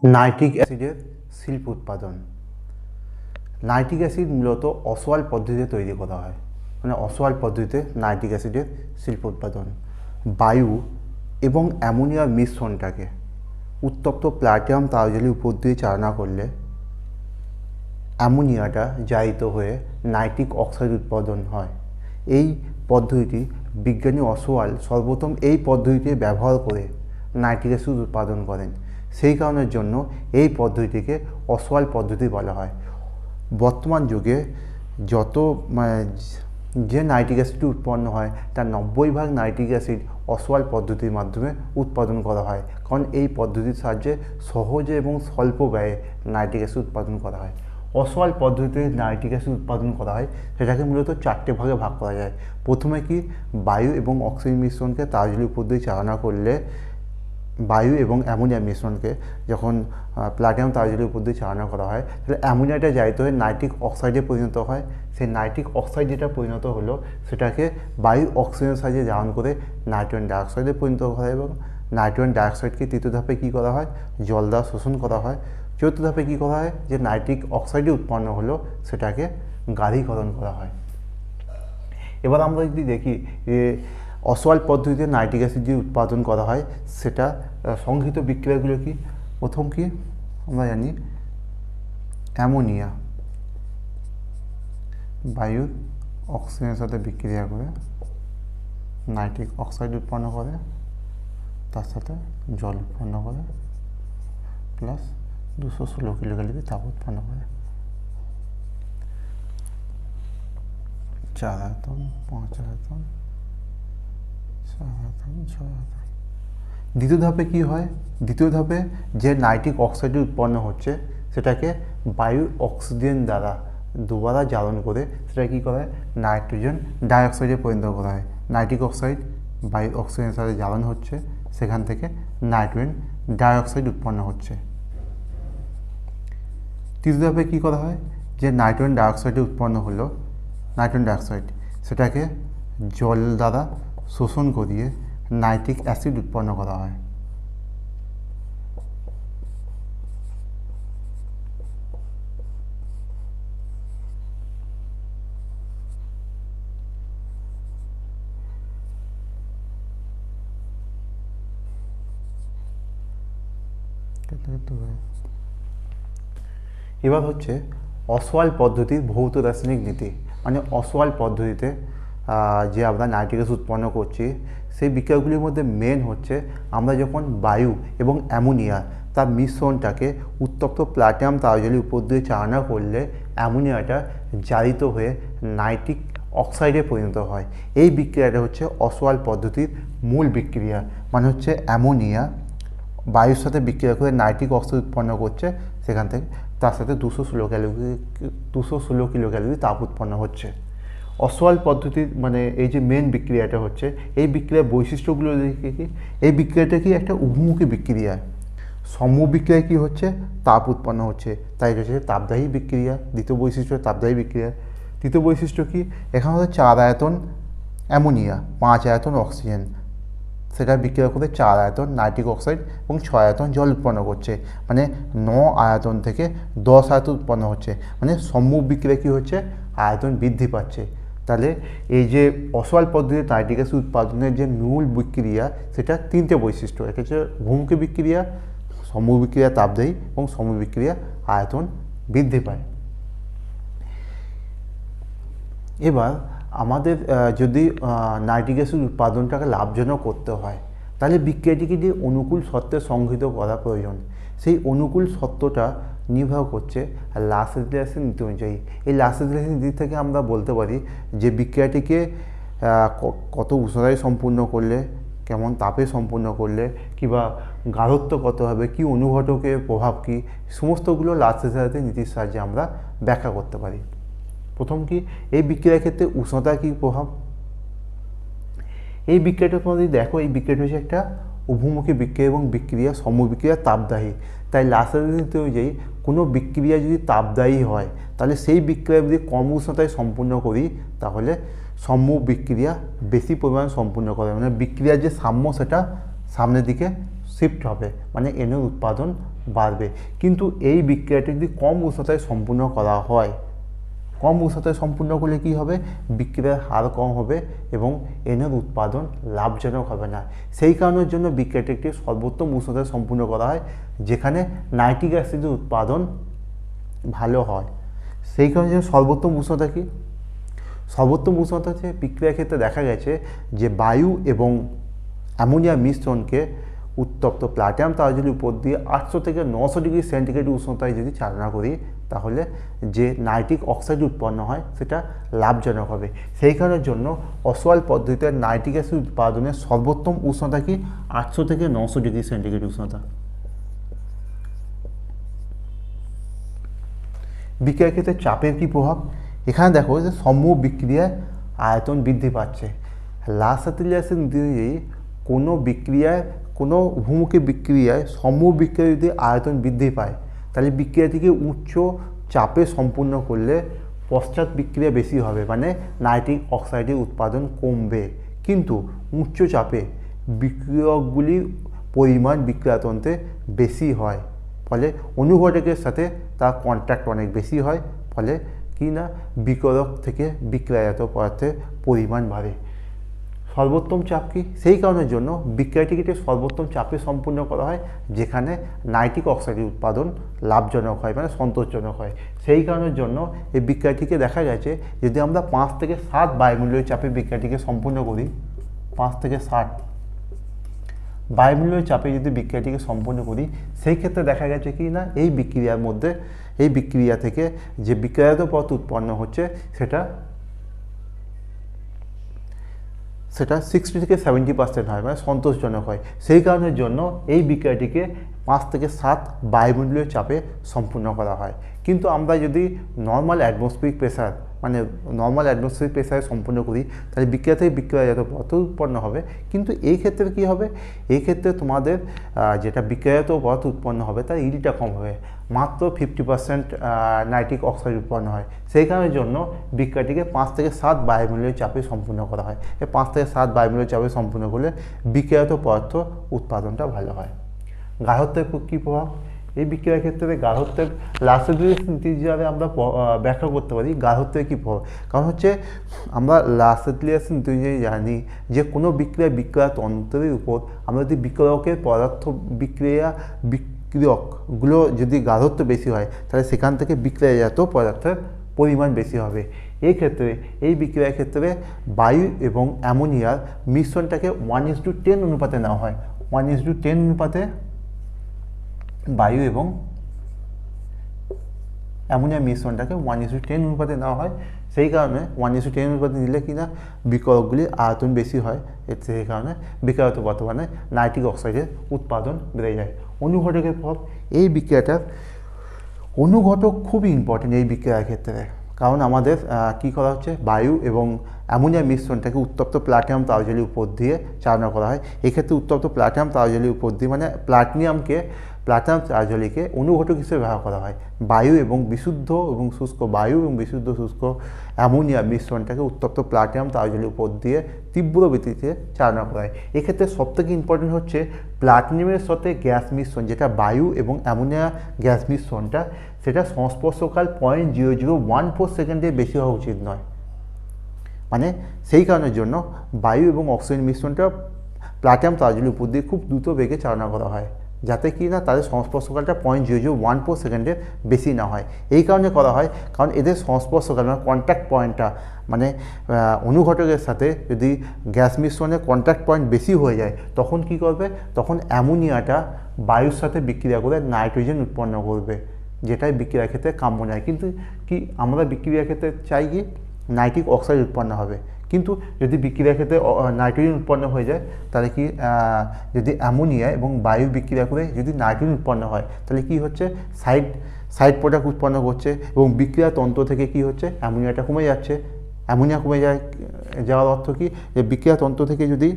Nitric অ্যাসিডের শিল্প উৎপাদন। নাইট্রিক অ্যাসিড মূলত অসওয়াল পদ্ধতিতে তৈরি করা হয়, মানে অসওয়াল পদ্ধতিতে নাইট্রিক অ্যাসিডের শিল্প উৎপাদন। বায়ু এবং অ্যামোনিয়ার মিশ্রণটাকে উত্তপ্ত প্লাটিনাম তারজালির উপর দিয়ে চালনা করলে অ্যামোনিয়াটা জারিত হয়ে নাইট্রিক অক্সাইড উৎপাদন হয়। এই পদ্ধতিটি বিজ্ঞানী অসওয়াল সর্বপ্রথম এই পদ্ধতিটি ব্যবহার করে নাইট্রিক অ্যাসিড উৎপাদন করেন। সেই কারণের জন্য এই পদ্ধতিটিকে অসওয়াল পদ্ধতি বলা হয়। বর্তমান যুগে যত যে নাইট্রিক অ্যাসিড উৎপন্ন হয় তার 90% নাইট্রিক অ্যাসিড অসওয়াল পদ্ধতির মাধ্যমে উৎপাদন করা হয়, কারণ এই পদ্ধতির সাহায্যে সহজে এবং স্বল্প ব্যয়ে নাইট্রিক অ্যাসিড উৎপাদন করা হয়। অসওয়াল পদ্ধতিতে নাইট্রিক অ্যাসিড উৎপাদন করা হয় সেটাকে মূলত 4টে ভাগে ভাগ করা যায়। প্রথমে কি, বায়ু এবং অক্সিজেন মিশ্রণকে তারজালির উপর দিয়ে চালনা করলে বায়ু এবং অ্যামোনিয়া মিশ্রণকে যখন প্লাটিনাম তারজালির উপর দিয়ে চালনা করা হয় তাহলে অ্যামোনিয়াটা জারিত হয়ে নাইট্রিক অক্সাইডে পরিণত হয়। সেই নাইট্রিক অক্সাইড যেটা পরিণত হলো সেটাকে বায়ু অক্সিজেনের সাহায্যে ধারণ করে নাইট্রোজেন ডাইঅক্সাইডে পরিণত হয় এবং নাইট্রোজেন ডাইঅক্সাইডকে তৃতীয় ধাপে কী করা হয়, জল দ্বারা শোষণ করা হয়। চতুর্থ ধাপে কী করা হয়, যে নাইট্রিক অক্সাইডে উৎপন্ন হলো সেটাকে গাঢ়ীকরণ করা হয়। এবার আমরা যদি দেখি যে অসওয়াল পদ্ধতিতে নাইট্রিক অ্যাসিড যে উৎপাদন করা হয় সেটা সংঘটিত বিক্রিয়াগুলো কি। প্রথম কি আমরা জানি, অ্যামোনিয়া বায়ুর অক্সিজেনের সাথে বিক্রিয়া করে নাইট্রিক অক্সাইড উৎপন্ন করে, তার সাথে জল উৎপন্ন করে, প্লাস 216 কিলোক্যালোরি তাপ উৎপন্ন করে। 4 আয়তন, 5 আয়তন, 4 আয়তন, 6 আয়তন। দ্বিতীয় ধাপে কি হয়, দ্বিতীয় ধাপে যে নাইট্রিক অক্সাইড উৎপন্ন হচ্ছে সেটাকে বায়ু অক্সিজেন দ্বারা দুবারা জ্বালন করে সেটা কী করা হয়, নাইট্রোজেন ডাইঅক্সাইডে পরিণত করা হয়। নাইট্রিক অক্সাইড বায়ু অক্সিজেনের সাথে জ্বালন হচ্ছে, সেখান থেকে নাইট্রোজেন ডাইঅক্সাইড উৎপন্ন হচ্ছে। তৃতীয় ধাপে কী করা হয়, যে নাইট্রোজেন ডাইঅক্সাইডে উৎপন্ন হলো নাইট্রোজেন ডাইঅক্সাইড সেটাকে জল দ্বারা শোষণ করিয়ে নাইট্রিক অ্যাসিড উৎপন্ন করা হয়। এবার হচ্ছে অসওয়াল পদ্ধতির ভৌত রাসায়নিক নীতি, মানে অসওয়াল পদ্ধতিতে যে আমরা নাইট্রিক অ্যাসিড উৎপন্ন করছি সেই বিক্রিয়াগুলির মধ্যে মেন হচ্ছে আমরা যখন বায়ু এবং অ্যামোনিয়া তার মিশ্রণটাকে উত্তপ্ত প্লাটিনাম তারজালির উপর দিয়ে চালনা করলে অ্যামোনিয়াটা জারিত হয়ে নাইট্রিক অক্সাইডে পরিণত হয়। এই বিক্রিয়াটা হচ্ছে অসওয়াল পদ্ধতির মূল বিক্রিয়া, মানে হচ্ছে অ্যামোনিয়া বায়ুর সাথে বিক্রিয়া করে নাইট্রিক অক্সাইড উৎপন্ন করছে, সেখান থেকে তার সাথে 216 কিলোক্যালোরি তাপ উৎপন্ন হচ্ছে। অসওয়াল পদ্ধতির মানে এই যে মেন বিক্রিয়াটা হচ্ছে, এই বিক্রিয়ার বৈশিষ্ট্যগুলো দেখে কি, এই বিক্রিয়াটা কি একটা উভমুখী বিক্রিয়া। সম্মুখ বিক্রিয়ায় কী হচ্ছে, তাপ উৎপন্ন হচ্ছে, তাই এটা হচ্ছে তাপদাহী বিক্রিয়া। দ্বিতীয় বৈশিষ্ট্য তাপদাহী বিক্রিয়া। তৃতীয় বৈশিষ্ট্য কি, এখানে হচ্ছে 4 আয়তন অ্যামোনিয়া, 5 আয়তন অক্সিজেন, সেটা বিক্রিয়া করে 4 আয়তন নাইট্রিক অক্সাইড এবং 6 আয়তন জল উৎপন্ন করছে, মানে 9 আয়তন থেকে 10 আয়তন উৎপন্ন হচ্ছে। মানে সম্মুখ বিক্রিয়া কী হচ্ছে, আয়তন বৃদ্ধি পাচ্ছে। তাহলে এই যে অসওয়াল পদ্ধতিতে নাইট্রিক অ্যাসিড উৎপাদনের যে মূল বিক্রিয়া সেটা 3টে বৈশিষ্ট্য। এটা হচ্ছে বহুমুখী বিক্রিয়া, সম্মুখ বিক্রিয়া তাপদাহী এবং সম্মুখ বিক্রিয়া আয়তন বৃদ্ধি পায়। এবার আমাদের যদি নাইট্রিক অ্যাসিড উৎপাদনটাকে লাভজনক করতে হয় তাহলে বিক্রিয়াটিকে যে অনুকূল শর্তে সংঘটিত করা প্রয়োজন। সেই অনুকূল শর্তটা নির্ভর করছে লাসেলিয়াসের নীতি অনুযায়ী। এই লাসেলিয়াসের নীতি থেকে আমরা বলতে পারি যে বিক্রিয়াটিকে কত উষ্ণতায় সম্পূর্ণ করলে, কেমন তাপে সম্পূর্ণ করলে, কিংবা গাঢ়ত্ব কত হবে, কী অনুঘটকের প্রভাব কী, সমস্তগুলো লাসেলিয়াসের নীতির সাহায্যে আমরা ব্যাখ্যা করতে পারি। প্রথম কি, এই বিক্রিয়ার ক্ষেত্রে উষ্ণতার কী প্রভাব। এই বিক্রিয়াটা তোমরা যদি দেখো, এই বিক্রিয়াটা হচ্ছে একটা উভমুখী বিক্রিয়া এবং বিক্রিয়া সম্মুখ বিক্রিয়া তাপদাহী। তাই লাসেলিয়াসের নীতি অনুযায়ী কোনো বিক্রিয়া যদি তাপদায়ী হয় তাহলে সেই বিক্রিয়া যদি কম উষ্ণতায় সম্পূর্ণ করি তাহলে সম্মুখ বিক্রিয়া বেশি পরিমাণ সম্পূর্ণ করে, মানে বিক্রিয়ার যে সাম্য সেটা সামনের দিকে শিফট হবে, মানে NO উৎপাদন বাড়বে। কিন্তু এই বিক্রিয়াটি যদি কম উষ্ণতায় সম্পূর্ণ করা হয়, কম উষ্ণতায় সম্পূর্ণ করলে কী হবে, বিক্রিয়ার হার কম হবে এবং NO উৎপাদন লাভজনক হবে না। সেই কারণের জন্য বিক্রিয়াটি একটি সর্বোত্তম উষ্ণতায় সম্পূর্ণ করা হয়, যেখানে নাইট্রিক অ্যাসিডের উৎপাদন ভালো হয়। সেই কারণে সর্বোত্তম উষ্ণতা কি, সর্বোত্তম উষ্ণতা হচ্ছে বিক্রিয়ার ক্ষেত্রে দেখা গেছে যে বায়ু এবং অ্যামোনিয়া মিশ্রণকে উত্তপ্ত প্লাটিনাম তারজলীর উপর দিয়ে 800 থেকে 900 ডিগ্রি সেন্টিগ্রেড উষ্ণতায় যদি চালনা করি, তাহলে যে নাইট্রিক অক্সাইড উৎপন্ন হয় সেটা লাভজনক হবে। সেই কারণের জন্য অসওয়াল পদ্ধতিতে নাইট্রিক অ্যাসিড উৎপাদনের সর্বোত্তম উষ্ণতা কি 800 থেকে 900 ডিগ্রি সেন্টিগ্রেড উষ্ণতা। বিক্রিয়ার ক্ষেত্রে চাপের কী প্রভাব, এখানে দেখো যে সমূহ বিক্রিয়ায় আয়তন বৃদ্ধি পাচ্ছে। লাসাতিলিয়াসের নীতি, কোনো বিক্রিয়ায়, কোনো উভমুখী বিক্রিয়ায় সমূহ বিক্রিয়া যদি আয়তন বৃদ্ধি পায়, তাহলে বিক্রিয়াটিকে উচ্চ চাপে সম্পূর্ণ করলে পশ্চাৎ বিক্রিয়া বেশি হবে, মানে নাইট্রিক অক্সাইডের উৎপাদন কমবে। কিন্তু উচ্চ চাপে বিক্রিয়কগুলির পরিমাণ বিক্রিয়াতন্ত্রে বেশি হয়, ফলে অনুঘটকের সাথে তার কন্ট্যাক্ট অনেক বেশি হয়, ফলে কি না বিক্রিয়ক থেকে বিক্রিয়াজাত পদার্থের পরিমাণ বাড়ে। সর্বোত্তম চাপ কি, সেই কারণের জন্য বিক্রিয়াটিকে সর্বোত্তম চাপে সম্পূর্ণ করা হয়, যেখানে নাইট্রিক অক্সাইডের উৎপাদন লাভজনক হয়, মানে সন্তোষজনক হয়। সেই কারণের জন্য এই বিক্রিয়াটিকে দেখা গেছে যদি আমরা 5 থেকে 7 বায়ুমণ্ডলীয় চাপে বিক্রিয়াটিকে সম্পূর্ণ করি, 5 থেকে 7 বায়ুমণ্ডলীয় চাপে যদি বিক্রিয়াটিকে সম্পূর্ণ করি, সেই ক্ষেত্রে দেখা গেছে কি না এই বিক্রিয়ার মধ্যে, এই বিক্রিয়া থেকে যে বিক্রিয়াজাত পদার্থ উৎপন্ন হচ্ছে সেটা 60 থেকে 70% হয়, মানে সন্তোষজনক হয়। সেই কারণের জন্য এই বিক্রিয়াটিকে 5 থেকে 7 বায়ুমণ্ডলীয় চাপে সম্পূর্ণ করা হয়। কিন্তু আমরা যদি নর্মাল অ্যাটমসফিয়ারিক প্রেসার, মানে নর্মাল অ্যাটমসফিয়ারিক প্রেসারে সম্পূর্ণ করি, তাহলে বিক্রিয়া থেকে বিক্রিয়াজাত পদার্থ উৎপন্ন হবে। কিন্তু এই ক্ষেত্রে কী হবে, এই ক্ষেত্রে তোমাদের যেটা বিক্রিয়াজাত পদার্থ উৎপন্ন হবে তার ইলটা কম হবে, মাত্র 50% নাইট্রিক অক্সাইড উৎপন্ন হয়। সেই কারণের জন্য বিক্রিয়াটিকে 5 থেকে 7 বায়ুমণ্ডলীয় চাপে সম্পূর্ণ করা হয়। এই 5 থেকে 7 বায়ুমণ্ডলীয় চাপে সম্পূর্ণ করলে বিক্রিয়াজাত পদার্থ উৎপাদনটা ভালো হয়। গাঢ়ত্বের কী প্রভাব, এই বিক্রিয়ার ক্ষেত্রে গাঢ়ত্বের লাসাতিলিয়াসের নীতি হিসাবে আমরা ব্যাখ্যা করতে পারি গাঢ়ত্বের কী প্রভাব। কারণ হচ্ছে আমরা লাসাতিলিয়াসের নীতি অনুযায়ী জানি যে কোনো বিক্রিয়া তন্ত্রের উপর আমরা যদি বিক্রিয়কের পদার্থ বিক্রিয়কগুলো যদি গাঢ়ত্ব বেশি হয়, তাহলে সেখান থেকে বিক্রিয়াজাত পদার্থের পরিমাণ বেশি হবে। এই ক্ষেত্রে এই বিক্রিয়ার ক্ষেত্রে বায়ু এবং অ্যামোনিয়ার মিশ্রণটাকে 1:10 অনুপাতে নেওয়া হয়। 1:10 অনুপাতে বায়ু এবং অ্যামোনিয়া মিশ্রণটাকে 1:10 অনুপাতে নেওয়া হয়। সেই কারণে 1:10 অনুপাতে নিলে কিনা বিক্রিয়কগুলির আয়তন বেশি হয়, সেই কারণে বিক্রিয়াজাত পদার্থ মানে নাইট্রিক অক্সাইডের উৎপাদন বেড়ে যায়। অনুঘটকের প্রভাব, এই বিক্রিয়াটার অনুঘটক খুবই ইম্পর্টেন্ট এই বিক্রিয়ার ক্ষেত্রে। কারণ আমাদের কী করা হচ্ছে, বায়ু এবং অ্যামোনিয়া মিশ্রণটাকে উত্তপ্ত প্লাটিনাম তারজলীর উপর দিয়ে চালনা করা হয়। এক্ষেত্রে উত্তপ্ত প্লাটিনাম তারজলীর উপর দিয়ে, মানে প্লাটিনাম তারজলীকে অনুঘটক হিসেবে ব্যবহার করা হয়। বায়ু এবং বিশুদ্ধ এবং শুষ্ক বায়ু এবং বিশুদ্ধ শুষ্ক অ্যামোনিয়া মিশ্রণটাকে উত্তপ্ত প্লাটিনাম তারজলীর উপর দিয়ে তীব্র গতিতে চালনা করা হয়। এক্ষেত্রে সবথেকে ইম্পর্টেন্ট হচ্ছে প্লাটিনামের সাথে গ্যাস মিশ্রণ, যেটা বায়ু এবং অ্যামোনিয়া গ্যাস মিশ্রণটা, সেটা সংস্পর্শকাল 0.0014 সেকেন্ডের বেশি হওয়া উচিত নয়। মানে সেই কারণের জন্য বায়ু এবং অক্সিজেন মিশ্রণটা প্লাটিনাম তারজলীর উপর দিয়ে খুব দ্রুত বেগে চালনা করা হয়, যাতে কি না তাদের সংস্পর্শকালটা 0.0014 সেকেন্ডের বেশি না হয়। এই কারণে করা হয় কারণ এদের সংস্পর্শকাল মানে কন্ট্যাক্ট পয়েন্টটা, মানে অনুঘটকের সাথে যদি গ্যাস মিশ্রণের কন্ট্যাক্ট পয়েন্ট বেশি হয়ে যায়, তখন কি করবে, তখন অ্যামোনিয়াটা বায়ুর সাথে বিক্রিয়া করে নাইট্রোজেন উৎপন্ন করবে, যেটাই বিক্রিয়ার ক্ষেত্রে কাম্য নয়। কিন্তু কি আমরা বিক্রিয়ার ক্ষেত্রে চাই কি নাইট্রিক অক্সাইড উৎপন্ন হবে, কিন্তু যদি বিক্রিয়ার ক্ষেত্রে নাইট্রোজেন উৎপন্ন হয়ে যায়, তাহলে কি যদি অ্যামোনিয়া এবং বায়ু বিক্রিয়া করে যদি নাইট্রোজেন উৎপন্ন হয়, তাহলে কি হচ্ছে সাইড প্রোডাক্ট উৎপন্ন করছে এবং বিক্রিয়া তন্ত্র থেকে কি হচ্ছে অ্যামোনিয়াটা কমে যাচ্ছে। অ্যামোনিয়া কমে যাওয়ার অর্থ কি, যে বিক্রিয়া তন্ত্র থেকে যদি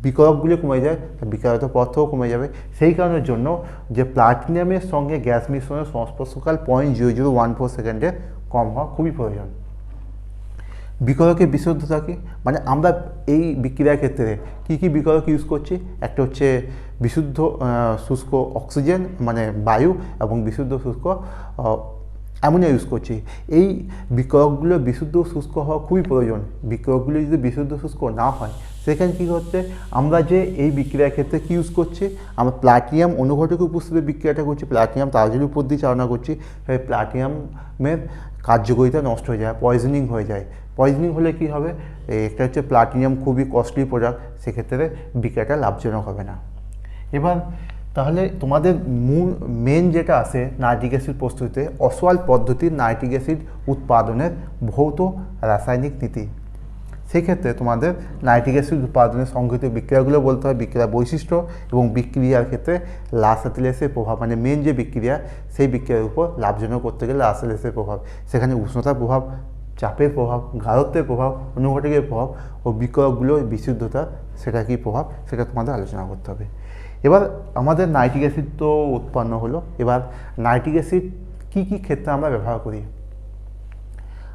বিক্রিয়কগুলি কমে যায়, বিক্রিয়াজাত পদার্থও কমে যাবে। সেই কারণের জন্য যে প্লাটিনামের সঙ্গে গ্যাস মিশ্রণের সংস্পর্শকাল 0.0014 সেকেন্ডে কম হওয়া খুবই প্রয়োজন। বিক্রিয়কের বিশুদ্ধতা কি, মানে আমরা এই বিক্রিয়ার ক্ষেত্রে কী কী বিক্রিয়ক ইউজ করছি। একটা হচ্ছে বিশুদ্ধ শুষ্ক অক্সিজেন মানে বায়ু এবং বিশুদ্ধ শুষ্ক অ্যামোনিয়া ইউজ করছি। এই বিক্রিয়কগুলো বিশুদ্ধ শুষ্ক হওয়া খুবই প্রয়োজন। বিক্রিয়কগুলো যদি বিশুদ্ধ শুষ্ক না হয় সেখানে কী হচ্ছে, আমরা যে এই বিক্রিয়ার ক্ষেত্রে কী ইউজ করছি, আমরা প্লাটিনাম অনুঘটক উপস্থিতি বিক্রিয়াটা করছি, প্লাটিনাম তারাজুলির উপর দিয়ে চালনা করছি, সেই প্লাটিনামের কার্যকারিতা নষ্ট হয়ে যায়, পয়জনিং হয়ে যায়। পয়জনিং হলে কী হবে, একটা হচ্ছে প্লাটিনাম খুবই কস্টলি প্রোডাক্ট, সেক্ষেত্রে বিক্রিয়াটা লাভজনক হবে না। এবার তাহলে তোমাদের মেন যেটা আছে নাইট্রিক অ্যাসিড প্রস্তুতিতে, অসওয়াল পদ্ধতির নাইট্রিক অ্যাসিড উৎপাদনের ভৌত রাসায়নিক নীতি। সেক্ষেত্রে তোমাদের নাইট্রিক অ্যাসিড উৎপাদনের সংঘটিত বিক্রিয়াগুলো বলতে হয়, বিক্রিয়া বৈশিষ্ট্য এবং বিক্রিয়ার ক্ষেত্রে লাস অ্যাথিলেসের প্রভাব, মানে মেন যে বিক্রিয়া সেই বিক্রিয়ার উপর লাভজনক করতে গেলে লাস অ্যাথিলেসের প্রভাব, সেখানে উষ্ণতার প্রভাব, চাপের প্রভাব, গাঢ়ত্বের প্রভাব, অনুঘটকের প্রভাব ও বিক্রিয়কগুলোর বিশুদ্ধতা, সেটা কী প্রভাব সেটা তোমাদের আলোচনা করতে হবে। এবার আমাদের নাইট্রিক অ্যাসিড তো উৎপন্ন হলো, এবার নাইট্রিক অ্যাসিড কী কী ক্ষেত্রে আমরা ব্যবহার করি।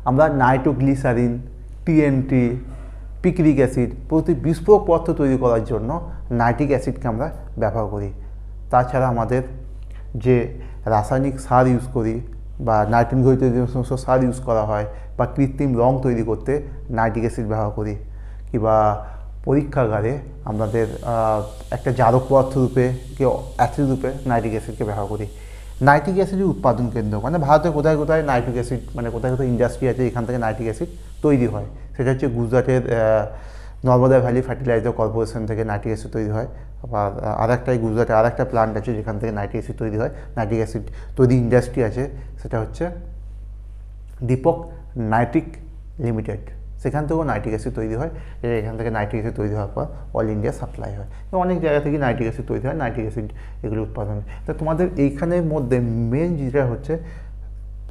আমরা নাইট্রোগ্লিসারিন, টিএনটি, পিক্রিক অ্যাসিড প্রতি বিস্ফোরক পদার্থ তৈরি করার জন্য নাইট্রিক অ্যাসিডকে আমরা ব্যবহার করি। তাছাড়া আমাদের যে রাসায়নিক সার ইউজ করি বা নাইট্রোজেন ঘটিত যে সমস্ত সার ইউজ করা হয় বা কৃত্রিম রং তৈরি করতে নাইট্রিক অ্যাসিড ব্যবহার করি, কিংবা পরীক্ষাগারে আমাদের একটা জারক পদার্থ রূপে কি অ্যাসিড রূপে নাইট্রিক অ্যাসিডকে ব্যবহার করি। নাইট্রিক অ্যাসিডের উৎপাদন কেন্দ্র মানে ভারতে কোথায় কোথায় নাইট্রিক অ্যাসিড, মানে কোথায় কোথায় ইন্ডাস্ট্রি আছে এখান থেকে নাইট্রিক অ্যাসিড তৈরি হয়। সেটা হচ্ছে গুজরাটের নর্মদা ভ্যালি ফার্টিলাইজার কর্পোরেশন থেকে নাইট্রিক অ্যাসিড তৈরি হয়। আবার আরেকটাই গুজরাটে আরেকটা প্ল্যান্ট আছে যেখান থেকে নাইট্রিক অ্যাসিড তৈরি হয়, নাইট্রিক অ্যাসিড তৈরি ইন্ডাস্ট্রি আছে, সেটা হচ্ছে দীপক নাইট্রিক লিমিটেড। সেখান থেকেও নাইট্রিক অ্যাসিড তৈরি হয়, এখান থেকে নাইট্রিক অ্যাসিড তৈরি হওয়ার পর অল ইন্ডিয়া সাপ্লাই হয়। অনেক জায়গা থেকে নাইট্রিক অ্যাসিড তৈরি হয়, নাইট্রিক অ্যাসিড এগুলো উৎপাদন হয়। তো তোমাদের এইখানের মধ্যে মেন যেটা হচ্ছে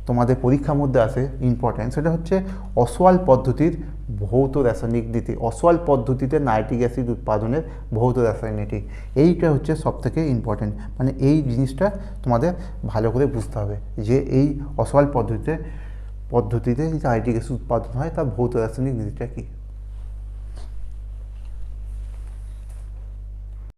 তোমাদের পরীক্ষার মধ্যে আসে ইম্পর্ট্যান্ট, সেটা হচ্ছে অসওয়াল পদ্ধতির ভৌত রাসায়নিক নীতি। অসওয়াল পদ্ধতিতে নাইট্রিক অ্যাসিড উৎপাদনের ভৌত রাসায়নিক নীতি, এইটা হচ্ছে সবথেকে ইম্পর্ট্যান্ট। মানে এই জিনিসটা তোমাদের ভালো করে বুঝতে হবে যে এই অসওয়াল পদ্ধতিতে যে নাইট্রিক অ্যাসিড উৎপাদন হয় তার ভৌত রাসায়নিক নীতিটা কী।